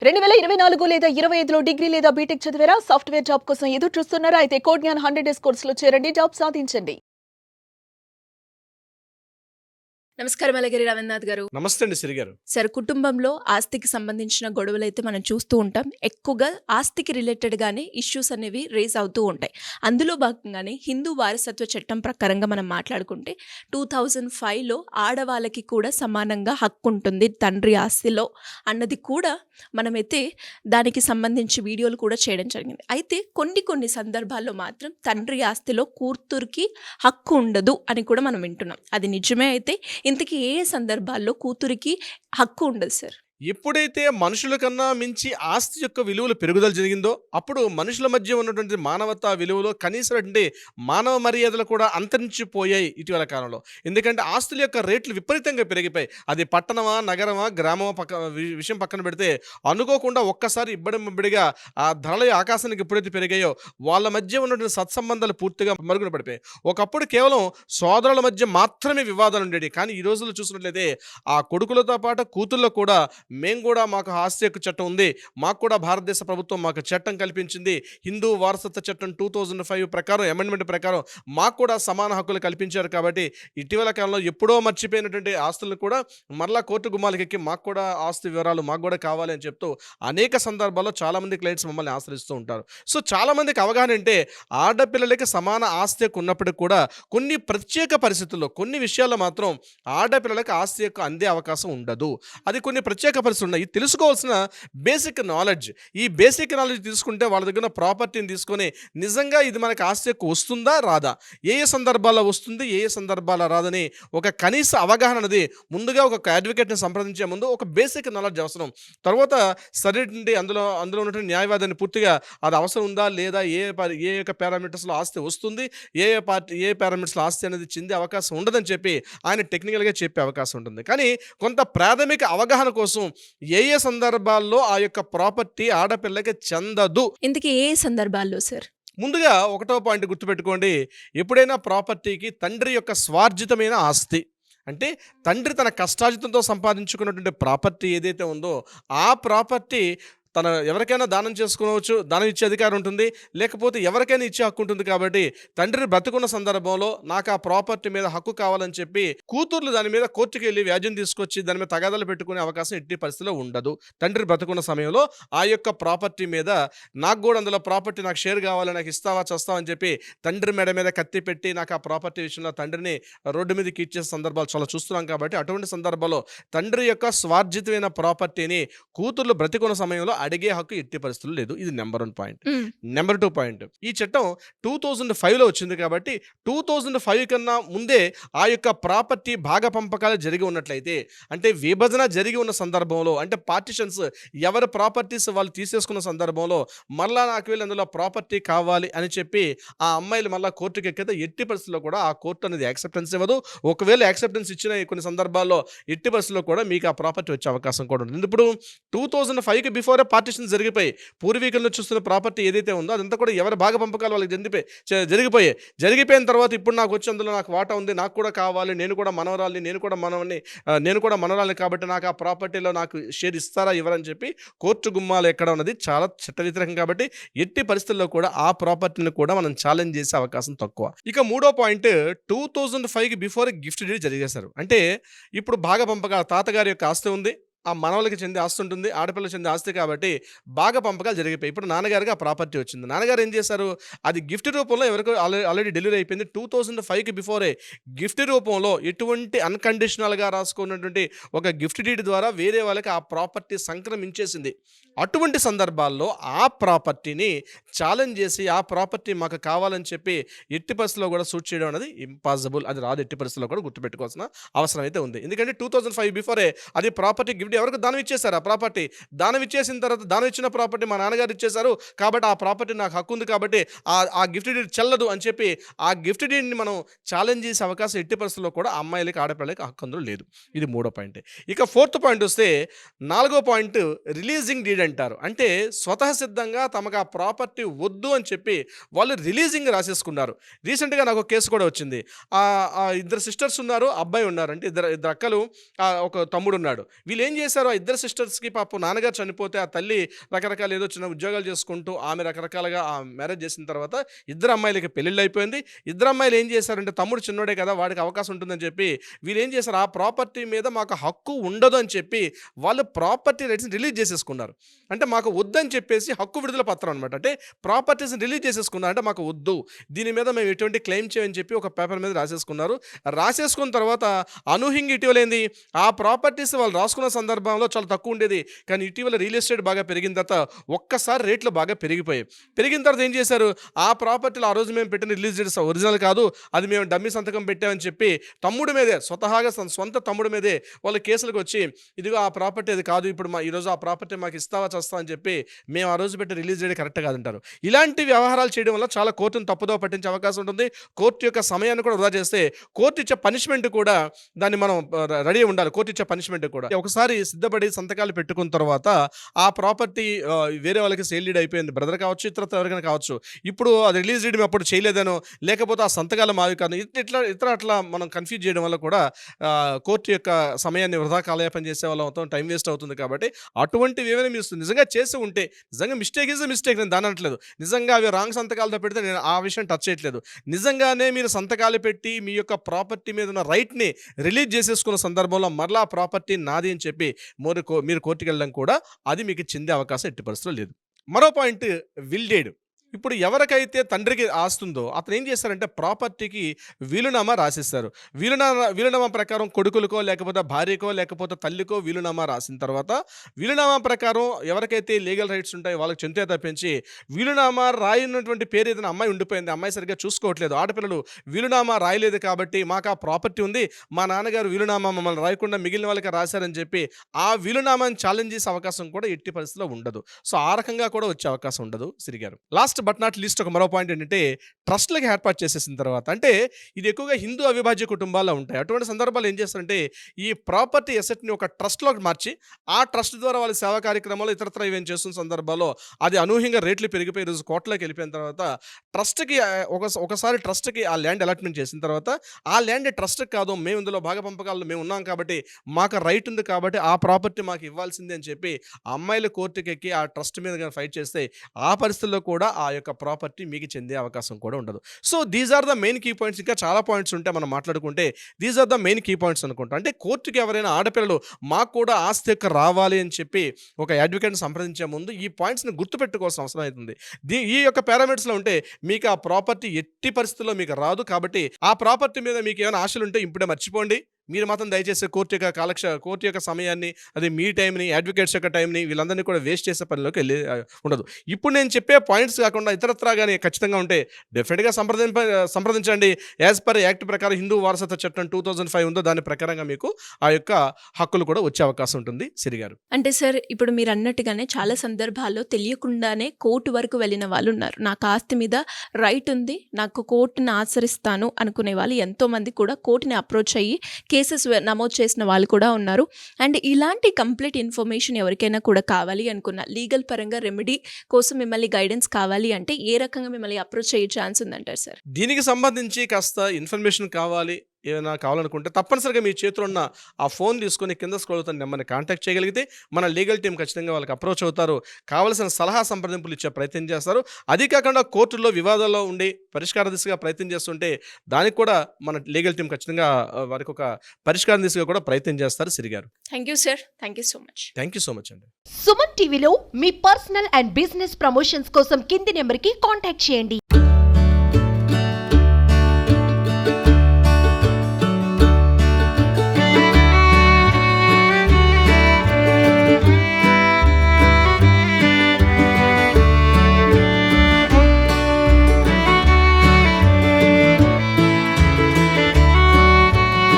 2024 లేదా 25లో డిగ్రీ లేదా బీటెక్ చదివారా? సాఫ్ట్‌వేర్ జాబ్ కోసం ఎదురు చూస్తున్నారా? అయితే కోడ్ జ్ఞాన్ 100 డేస్ కోర్సులో చేరండి. జాబ్ సాధించండి. నమస్కారం అలగిరి రవీంద్రనాథ్ గారు. నమస్తే అండి సిరి గారు. సార్, కుటుంబంలో ఆస్తికి సంబంధించిన గొడవలైతే మనం చూస్తూ ఉంటాం. ఎక్కువగా ఆస్తికి రిలేటెడ్‌గానే ఇష్యూస్ అనేవి రేజ్ అవుతూ ఉంటాయి. అందులో భాగంగానే హిందూ వారసత్వ చట్టం ప్రకారంగా మనం మాట్లాడుకుంటే 2005లో ఆడవాళ్ళకి కూడా సమానంగా హక్కు ఉంటుంది తండ్రి ఆస్తిలో అన్నది కూడా మనమైతే దానికి సంబంధించి వీడియోలు కూడా చేయడం జరిగింది. అయితే కొన్ని సందర్భాల్లో మాత్రం తండ్రి ఆస్తిలో కూతురికి హక్కు ఉండదు అని కూడా మనం వింటున్నాం. అది నిజమే అయితే ఇంతకీ ఏ సందర్భాల్లో కూతురికి హక్కు ఉండదు సార్? ఎప్పుడైతే మనుషుల కన్నా మించి ఆస్తి యొక్క విలువలు పెరుగుదల జరిగిందో అప్పుడు మనుషుల మధ్య ఉన్నటువంటి మానవతా విలువలు కనీసమైనటువంటి మానవ మర్యాదలు కూడా అంతరించిపోయాయి ఇటీవల కాలంలో. ఎందుకంటే ఆస్తుల యొక్క రేట్లు విపరీతంగా పెరిగిపోయాయి. అది పట్టణమా, నగరమా, గ్రామమా విషయం పక్కన పెడితే అనుకోకుండా ఒక్కసారి ఇబ్బడిగా ఆ ధరల ఆకాశానికి ఎప్పుడైతే పెరిగాయో వాళ్ళ మధ్య ఉన్నటువంటి సత్సంబంధాలు పూర్తిగా మరుగున పడిపోయాయి. ఒకప్పుడు కేవలం సోదరుల మధ్య మాత్రమే వివాదాలు ఉండేవి. కానీ ఈ రోజుల్లో చూసినట్లయితే ఆ కొడుకులతో పాటు కూతుళ్ళలో కూడా మేము కూడా మాకు ఆస్తి హక్కు చట్టం ఉంది, మాకు కూడా భారతదేశ ప్రభుత్వం మాకు చట్టం కల్పించింది, హిందూ వారసత్వ చట్టం 2005 ప్రకారం అమెండ్మెంట్ ప్రకారం మాకు కూడా సమాన హక్కులు కల్పించారు. కాబట్టి ఇటీవల కాలంలో ఎప్పుడో మర్చిపోయినటువంటి ఆస్తులను కూడా మరలా కోర్టు గుమ్మాలకు ఎక్కి మాకు కూడా ఆస్తి వివరాలు మాకు కూడా కావాలి అని చెప్తూ అనేక సందర్భాల్లో చాలామంది క్లయింట్స్ మమ్మల్ని ఆశ్రయిస్తూ ఉంటారు. సో చాలామందికి అవగాహన అంటే ఆడపిల్లలకి సమాన ఆస్తి హక్కు ఉన్నప్పటికీ కూడా కొన్ని ప్రత్యేక పరిస్థితుల్లో కొన్ని విషయాల్లో మాత్రం ఆడపిల్లలకి ఆస్తి హక్కు అందే అవకాశం ఉండదు. అది కొన్ని ప్రత్యేక పరిస్థితులు ఉన్నాయి. తెలుసుకోవాల్సిన బేసిక్ నాలెడ్జ్, ఈ బేసిక్ నాలెడ్జ్ తీసుకుంటే వాళ్ళ దగ్గర ప్రాపర్టీని తీసుకొని నిజంగా ఇది మనకి ఆస్తి హక్కు వస్తుందా రాదా, ఏ సందర్భాల్లో వస్తుంది, ఏ సందర్భాల్లో రాదని ఒక కనీస అవగాహన అనేది ముందుగా ఒక అడ్వకేట్ని సంప్రదించే ముందు ఒక బేసిక్ నాలెడ్జ్ అవసరం. తర్వాత సరైనటువంటి అందులో ఉన్నటువంటి న్యాయవాదాన్ని పూర్తిగా అది అవసరం ఉందా లేదా, ఏ యొక్క పారామీటర్స్లో ఆస్తి వస్తుంది, ఏ పారామీటర్స్లో ఆస్తి అనేది చెందే అవకాశం ఉండదని చెప్పి ఆయన టెక్నికల్గా చెప్పే అవకాశం ఉంటుంది. కానీ కొంత ప్రాథమిక అవగాహన కోసం ఏ సందర్భాల్లో ఆ యొక్క ప్రాపర్టీ ఆడపిల్లకి చెందదు. ఇంతకీ ఏ సందర్భాల్లో సార్? ముందుగా ఒకటో పాయింట్ గుర్తుపెట్టుకోండి. ఎప్పుడైనా ప్రాపర్టీకి తండ్రి యొక్క స్వార్జితమైన ఆస్తి అంటే తండ్రి తన కష్టార్జితంతో సంపాదించుకున్నటువంటి ప్రాపర్టీ ఏదైతే ఉందో ఆ ప్రాపర్టీ తన ఎవరికైనా దానం చేసుకోవచ్చు, దానం ఇచ్చే అధికారం ఉంటుంది, లేకపోతే ఎవరికైనా ఇచ్చే హక్కు ఉంటుంది. కాబట్టి తండ్రి బ్రతుకున్న సందర్భంలో నాకు ఆ ప్రాపర్టీ మీద హక్కు కావాలని చెప్పి కూతుర్లు దాని మీద కోర్టుకు వెళ్ళి వ్యాజ్యం తీసుకొచ్చి దాని మీద తగాదాలు పెట్టుకునే అవకాశం ఎట్టి పరిస్థితిలో ఉండదు. తండ్రి బ్రతుకున్న సమయంలో ఆ యొక్క ప్రాపర్టీ మీద నాకు కూడా అందులో ప్రాపర్టీ నాకు షేర్ కావాలి, నాకు ఇస్తావా చేస్తావా అని చెప్పి తండ్రి మెడ మీద కత్తి పెట్టి నాకు ఆ ప్రాపర్టీ విషయంలో తండ్రిని రోడ్డు మీదకి ఇచ్చే సందర్భాలు చాలా చూస్తున్నాం. కాబట్టి అటువంటి సందర్భంలో తండ్రి యొక్క స్వార్జితమైన ప్రాపర్టీని కూతుర్లు బ్రతికున్న సమయంలో అడిగే హక్కు ఎట్టి పరిస్థితులు లేదు. ఇది నెంబర్ 1 పాయింట్. నెంబర్ 2 పాయింట్, ఈ చట్టం 2005లో వచ్చింది. కాబట్టి 2005 కన్నా ముందే ఆ యొక్క ప్రాపర్టీ భాగ పంపకాలు జరిగి ఉన్నట్లయితే, అంటే విభజన జరిగి ఉన్న సందర్భంలో, అంటే పార్టిషన్స్ ఎవరి ప్రాపర్టీస్ వాళ్ళు తీసేసుకున్న సందర్భంలో మళ్ళా నాకు వెళ్ళి అందులో ప్రాపర్టీ కావాలి అని చెప్పి ఆ అమ్మాయిలు మళ్ళీ కోర్టుకి ఎక్కితే ఎట్టి పరిస్థితుల్లో కూడా ఆ కోర్టు అనేది యాక్సెప్టెన్స్ ఇవ్వదు. ఒకవేళ యాక్సెప్టెన్స్ ఇచ్చిన కొన్ని సందర్భాల్లో ఎట్టి పరిస్థితుల్లో కూడా మీకు ఆ ప్రాపర్టీ వచ్చే అవకాశం కూడా ఉంటుంది. ఇప్పుడు 2005కి బిఫోరే పార్టిషన్స్ జరిగిపోయి పూర్వీకులను చూస్తున్న ప్రాపర్టీ ఏదైతే ఉందో అదంతా కూడా ఎవరి భాగ పంపకాలు వాళ్ళకి జరిగిపోయిన తర్వాత ఇప్పుడు నాకు వచ్చి అందులో నాకు వాటా ఉంది, నాకు కూడా కావాలి, నేను కూడా మనవరాల్ని, నేను కూడా మనవరాల్ని, కాబట్టి నాకు ఆ ప్రాపర్టీలో నాకు షేర్ ఇస్తారా ఇవ్వరని చెప్పి కోర్టు గుమ్మాలు ఎక్కడ ఉన్నది చాలా చట్ట వ్యతిరేకం. కాబట్టి ఎట్టి పరిస్థితుల్లో కూడా ఆ ప్రాపర్టీని కూడా మనం ఛాలెంజ్ చేసే అవకాశం తక్కువ. ఇక మూడో పాయింట్, 2005కి బిఫోర్ గిఫ్ట్ డీడ్ జరిగేశారు. అంటే ఇప్పుడు భాగ పంపకాలు తాతగారి యొక్క ఆస్తి ఉంది, ఆ మనవలకి చెందే ఆస్తి ఉంటుంది, ఆడపిల్లకి చెందే ఆస్తి, కాబట్టి భాగ పంపకాలు జరిగిపోయి ఇప్పుడు నాన్నగారికి ఆ ప్రాపర్టీ వచ్చింది. నాన్నగారు ఏం చేశారు, అది గిఫ్ట్ రూపంలో ఎవరికో ఆల్రెడీ డెలివరీ అయిపోయింది. 2005కి బిఫోరే గిఫ్ట్ రూపంలో ఎటువంటి అన్కండిషనల్గా రాసుకున్నటువంటి ఒక గిఫ్ట్ డీడ్ ద్వారా వేరే వాళ్ళకి ఆ ప్రాపర్టీ సంక్రమించేసింది. అటువంటి సందర్భాల్లో ఆ ప్రాపర్టీని ఛాలెంజ్ చేసి ఆ ప్రాపర్టీ మాకు కావాలని చెప్పి ఎట్టి పరిస్థితుల్లో కూడా సూట్ చేయడం అనేది ఇంపాసిబుల్. అది రాదు, ఎట్టి పరిస్థితుల్లో కూడా గుర్తుపెట్టుకోవాల్సిన అవసరం అయితే ఉంది. ఎందుకంటే 2005 బిఫోరే అది ప్రాపర్టీ గిఫ్ట్ ఎవరికి దానం ఇచ్చేశారు. ఆ ప్రాపర్టీ దానం ఇచ్చేసిన తర్వాత దానం ఇచ్చిన ప్రాపర్టీ మా నాన్నగారు ఇచ్చేశారు, కాబట్టి ఆ ప్రాపర్టీ నాకు హక్కు ఉంది, కాబట్టి ఆ గిఫ్ట్ డీడ్ చెల్లదు అని చెప్పి ఆ గిఫ్ట్ డీడ్ని మనం ఛాలెంజ్ చేసే అవకాశం ఎట్టి పరిస్థితుల్లో కూడా అమ్మాయిలకి ఆడపిల్లలకి హక్కు అందులో లేదు. ఇది మూడో పాయింట్. ఇక ఫోర్త్ పాయింట్ వస్తే, నాలుగో పాయింట్ రిలీజింగ్ డీడ్ అంటారు. అంటే స్వతః సిద్ధంగా తమకు ఆ ప్రాపర్టీ వద్దు అని చెప్పి వాళ్ళు రిలీజింగ్ రాసేసుకున్నారు. రీసెంట్గా నాకు ఒక కేసు కూడా వచ్చింది. ఇద్దరు సిస్టర్స్ ఉన్నారు, అబ్బాయి ఉన్నారు, అంటే ఇద్దరు అక్కలు, ఒక తమ్ముడు ఉన్నాడు. వీళ్ళు ఏం చేశారు, ఆ ఇద్దరు సిస్టర్స్కి పాపం నాన్నగారు చనిపోతే ఆ తల్లి రకరకాల ఏదో చిన్న ఉద్యోగాలు చేసుకుంటూ ఆమె రకరకాలుగా ఆ మ్యారేజ్ చేసిన తర్వాత ఇద్దరు అమ్మాయిలకి పెళ్ళిళ్ళు అయిపోయింది. ఇద్దరు అమ్మాయిలు ఏం చేశారంటే తమ్ముడు చిన్నోడే కదా వాడికి అవకాశం ఉంటుందని చెప్పి వీళ్ళు ఏం చేశారు, ఆ ప్రాపర్టీ మీద మాకు హక్కు ఉండదు అని చెప్పి వాళ్ళు ప్రాపర్టీ రైట్స్ని రిలీజ్ చేసేసుకున్నారు. అంటే మాకు వద్దని చెప్పేసి హక్కు విడుదల పత్రం అనమాట. అంటే ప్రాపర్టీస్ని రిలీజ్ చేసేసుకున్నారు. అంటే మాకు వద్దు, దీని మీద మేము ఎటువంటి క్లెయిమ్ చేయని చెప్పి ఒక పేపర్ మీద రాసేసుకున్నారు. రాసేసుకున్న తర్వాత అనూహ్యంగా ఇటీవలేంది ఆ ప్రాపర్టీస్ వాళ్ళు రాసుకున్న సందర్భంలో చాలా తక్కువ ఉండేది. కానీ ఇటీవల రియల్ ఎస్టేట్ బాగా పెరిగిన తర్వాత ఒక్కసారి రేట్లు బాగా పెరిగిపోయాయి. పెరిగిన తర్వాత ఏం చేశారు, ఆ ప్రాపర్టీలు ఆ రోజు మేము పెట్టిన రిలీజ్ డేట్స్ ఒరిజినల్ కాదు, అది మేము డమ్మీ సంతకం పెట్టామని చెప్పి తమ్ముడు మీదే స్వతహాగా సొంత తమ్ముడు మీదే వాళ్ళు కేసులకు వచ్చి ఇదిగో ఆ ప్రాపర్టీ అది కాదు, ఇప్పుడు ఈరోజు ఆ ప్రాపర్టీ మాకు ఇస్తావా చస్తా అని చెప్పి మేము ఆ రోజు పెట్టి రిలీజ్ చేయడం కరెక్ట్ కాదంటారు. ఇలాంటి వ్యవహారాలు చేయడం వల్ల చాలా కోర్టును తప్పుదో పట్టించే అవకాశం ఉంటుంది. కోర్టు యొక్క సమయాన్ని కూడా వృధా చేస్తే కోర్టు ఇచ్చే పనిష్మెంట్ కూడా దాన్ని మనం రెడీ ఉండాలి. కోర్టు ఇచ్చే పనిష్మెంట్ కూడా ఒకసారి సిద్ధపడి సంతకాలు పెట్టుకున్న తర్వాత ఆ ప్రాపర్టీ వేరే వాళ్ళకి సేల్ డీడ్ అయిపోయింది, బ్రదర్ కావచ్చు ఇతరత్ర ఎవరికైనా కావచ్చు. ఇప్పుడు అది రిలీజ్ డీడ్ అప్పుడు చేయలేదనో లేకపోతే ఆ సంతకాల మావి కాదు ఇట్లా అట్లా మనం కన్ఫ్యూజ్ చేయడం వల్ల కూడా కోర్టు యొక్క సమయాన్ని వృధా కాలయాపన చేసే వాళ్ళం అవుతాం, టైం వేస్ట్ అవుతుంది. కాబట్టి అటువంటివి ఏమైనా మీరు నిజంగా చేసి ఉంటే నిజంగా మిస్టేక్ ఈజ్ మిస్టేక్, నేను దాని అనట్లేదు. నిజంగా అవి రాంగ్ సంతకాలతో పెడితే నేను ఆ విషయం టచ్ చేయట్లేదు. నిజంగానే మీరు సంతకాలు పెట్టి మీ యొక్క ప్రాపర్టీ మీద ఉన్న రైట్ని రిలీజ్ చేసేసుకున్న సందర్భంలో మరలా ఆ ప్రాపర్టీ నాది అని చెప్పి మీరు కోర్టుకు వెళ్ళడం కూడా అది మీకు చెందే అవకాశం ఎట్టి పరిస్థితుల్లో లేదు. మరో పాయింట్ విల్ డీడ్. ఇప్పుడు ఎవరికైతే తండ్రికి ఆస్తుందో అతను ఏం చేస్తారంటే ప్రాపర్టీకి వీలునామా రాసిస్తారు. వీలునామా ప్రకారం కొడుకులకో లేకపోతే భార్యకో లేకపోతే తల్లికో వీలునామా రాసిన తర్వాత వీలునామా ప్రకారం ఎవరికైతే లీగల్ రైట్స్ ఉంటాయో వాళ్ళకి చెంతే తప్పించి వీలునామా రాయినటువంటి పేరు ఏదైనా అమ్మాయి ఉండిపోయింది, అమ్మాయి సరిగ్గా చూసుకోవట్లేదు, ఆడపిల్లలు వీలునామా రాయలేదు కాబట్టి మాకు ఆ ప్రాపర్టీ ఉంది, మా నాన్నగారు వీలునామా మమ్మల్ని రాయకుండా మిగిలిన వాళ్ళకి రాశారని చెప్పి ఆ వీలునామాని ఛాలెంజ్ చేసే అవకాశం కూడా ఎట్టి పరిస్థితిలో ఉండదు. సో ఆ రకంగా కూడా వచ్చే అవకాశం ఉండదు. సిరిగారు లాస్ట్ బట్ నాట్ లీస్ట్ ఒక మరో పాయింట్ ఏంటంటే ట్రస్ట్లకి ఏర్పాటు చేసేసిన తర్వాత అంటే ఇది ఎక్కువగా హిందూ అవిభాజ్య కుటుంబాల్లో ఉంటాయి. అటువంటి సందర్భాలు ఏం చేస్తారంటే ఈ ప్రాపర్టీ అసెట్ని ఒక ట్రస్ట్లోకి మార్చి ఆ ట్రస్ట్ ద్వారా వాళ్ళ సేవా కార్యక్రమాలు ఇతరత్ర ఇవేం చేస్తున్న సందర్భాల్లో అది అనూహ్యంగా రేట్లు పెరిగిపోయి రోజు కోట్లోకి వెళ్ళిపోయిన తర్వాత ట్రస్ట్కి ఒకసారి ట్రస్ట్కి ఆ ల్యాండ్ అలాట్మెంట్ చేసిన తర్వాత ఆ ల్యాండ్ ట్రస్ట్కి కాదు, మేము ఇందులో భాగ పంపకాలు మేము ఉన్నాం కాబట్టి మాకు రైట్ ఉంది కాబట్టి ఆ ప్రాపర్టీ మాకు ఇవ్వాల్సిందే అని చెప్పి ఆ అమ్మాయిలు కోర్టుకి ఎక్కి ఆ ట్రస్ట్ మీద ఫైట్ చేస్తే ఆ పరిస్థితుల్లో కూడా ఆ యొక్క ప్రాపర్టీ మీకు చెందే అవకాశం కూడా ఉండదు. So these are the main key points. ఇంకా చాలా పాయింట్స్ ఉంటే మనం మాట్లాడుకుంటే these are the main key points అనుకుంటా. అంటే కోర్టుకి ఎవరైనా ఆడపిల్లలు మాకు కూడా ఆస్తి యొక్క రావాలి అని చెప్పి ఒక అడ్వకేట్ని సంప్రదించే ముందు ఈ పాయింట్స్ని గుర్తుపెట్టుకోవాల్సిన అవసరం అవుతుంది. ఈ యొక్క పారామీటర్స్లో ఉంటే మీకు ఆ ప్రాపర్టీ ఎట్టి పరిస్థితుల్లో మీకు రాదు. కాబట్టి ఆ ప్రాపర్టీ మీద మీకు ఏమైనా ఆశలు ఉంటే ఇప్పుడే మర్చిపోండి. మీరు మాత్రం దయచేసి కోర్టు యొక్క సమయాన్ని, అది మీ టైంని, అడ్వకేట్స్ యొక్క టైంని వీళ్ళందరినీ కూడా వేస్ట్ చేసే పనిలోకి వెళ్ళి ఉండదు. ఇప్పుడు నేను చెప్పే పాయింట్స్ కాకుండా ఇతరత్రా కానీ ఖచ్చితంగా ఉంటే డెఫినెట్గా సంప్రదించండి. యాజ్ పర్ యాక్ట్ ప్రకారం హిందూ వారసత్వ చట్టం 2005 ఉందో దాని ప్రకారంగా మీకు ఆ యొక్క హక్కులు కూడా వచ్చే అవకాశం ఉంటుంది. సిరిగారు అంటే సార్ ఇప్పుడు మీరు అన్నట్టుగానే చాలా సందర్భాల్లో తెలియకుండానే కోర్టు వరకు వెళ్ళిన వాళ్ళు ఉన్నారు. నాకు ఆస్తి మీద రైట్ ఉంది, నాకు కోర్టుని ఆచరిస్తాను అనుకునే వాళ్ళు ఎంతోమంది కూడా కోర్టుని అప్రోచ్ అయ్యి కేసెస్ నమోదు చేసిన వాళ్ళు కూడా ఉన్నారు. అండ్ ఇలాంటి కంప్లీట్ ఇన్ఫర్మేషన్ ఎవరికైనా కూడా కావాలి అనుకున్న లీగల్ పరంగా రెమెడీ కోసం మిమ్మల్ని గైడెన్స్ కావాలి అంటే ఏ రకంగా మిమ్మల్ని అప్రోచ్ అయ్యే ఛాన్స్ ఉందంటారు సార్? దీనికి సంబంధించి కాస్త ఇన్ఫర్మేషన్ కావాలి, ఏమైనా కావాలనుకుంటే తప్పనిసరిగా మీ చేతిలో ఉన్న ఆ ఫోన్ తీసుకొని కింద స్క్రోల్ అవుతున్న నెంబర్ని కాంటాక్ట్ చేయగలిగితే మన లీగల్ టీం ఖచ్చితంగా వాళ్ళకి అప్రోచ్ అవుతారు, కావాల్సిన సలహా సంప్రదింపులు ఇచ్చే ప్రయత్నం చేస్తారు. అది కాకుండా కోర్టుల్లో వివాదాల్లో ఉండి పరిష్కార దిశగా ప్రయత్నం చేస్తుంటే దానికి కూడా మన లీగల్ టీం ఖచ్చితంగా వారికి ఒక పరిష్కారం దిశగా కూడా ప్రయత్నం చేస్తారు. సిరిగారు thank you sir. Thank you so much. Thank you so much అండి. సుమన్ టీవీలో మీ పర్సనల్ అండ్ బిజినెస్ ప్రమోషన్స్ కోసం కింది నెంబర్కి కాంటాక్ట్ చేయండి.